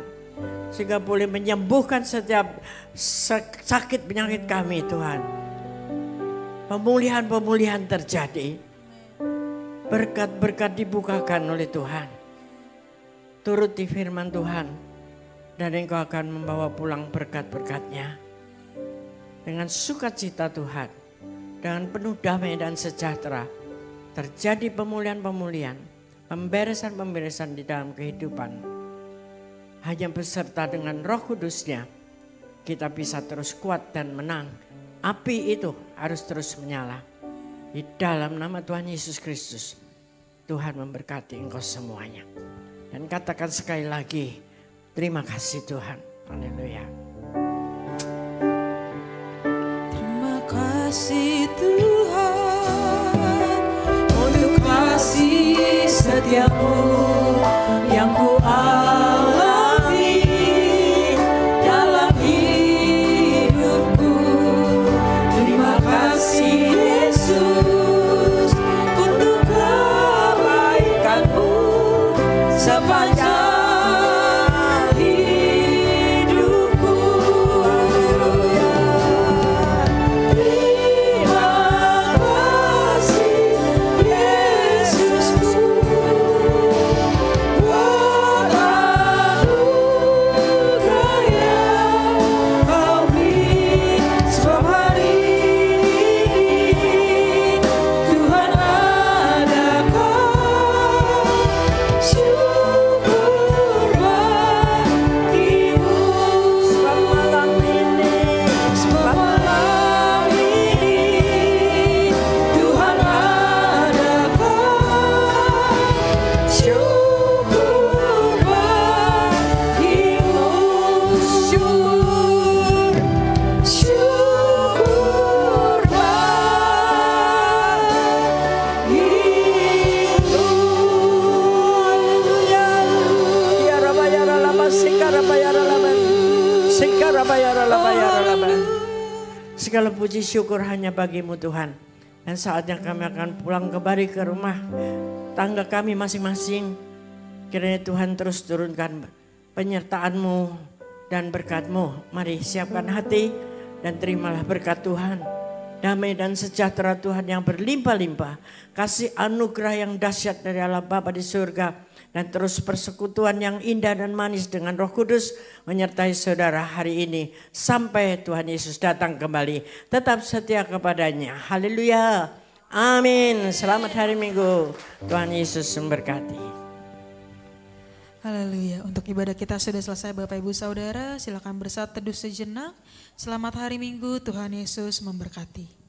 Sehingga boleh menyembuhkan setiap sakit penyakit kami Tuhan. Pemulihan-pemulihan terjadi. Berkat-berkat dibukakan oleh Tuhan. Turuti firman Tuhan. Dan Engkau akan membawa pulang berkat-berkatnya. Dengan sukacita Tuhan. Dengan penuh damai dan sejahtera. Terjadi pemulihan-pemulihan. Pemberesan-pemberesan di dalam kehidupan. Hanya beserta dengan Roh Kudus-Nya kita bisa terus kuat dan menang. Api itu harus terus menyala. Di dalam nama Tuhan Yesus Kristus, Tuhan memberkati engkau semuanya. Dan katakan sekali lagi, terima kasih Tuhan. Haleluya. Terima kasih Tuhan untuk kasih setiamu yang ku alami dalam hidupku. Terima kasih Yesus untuk kebaikanmu sepanjang hidupku. Haleluya. Terima kasih Yesusku buat anugerah yang Kau beri. Sebab hari ini Tuhan adakan syukur bagimu. Sebab malam ini Tuhan adakan syukur bagimu. Syukur bagimu. Haleluya. Ya Rabba ya Ralaba, Sikaraba ya Ralaba. Sikaraba ya Ralaba ya Ralaba. Segala puji syukur hanya bagimu Tuhan. Dan saatnya kami akan pulang kembali ke rumah tangga kami masing-masing. Kiranya Tuhan terus turunkan penyertaan-Mu dan berkat-Mu. Mari siapkan hati dan terimalah berkat Tuhan. Damai dan sejahtera Tuhan yang berlimpah-limpah. Kasih anugerah yang dahsyat dari Allah Bapa di surga. Dan terus persekutuan yang indah dan manis dengan Roh Kudus menyertai saudara hari ini. Sampai Tuhan Yesus datang kembali. Tetap setia kepadanya. Haleluya. Amin. Selamat hari Minggu. Tuhan Yesus memberkati. Haleluya. Untuk ibadah kita sudah selesai Bapak Ibu Saudara. Silakan bersatu teduh sejenak. Selamat hari Minggu, Tuhan Yesus memberkati.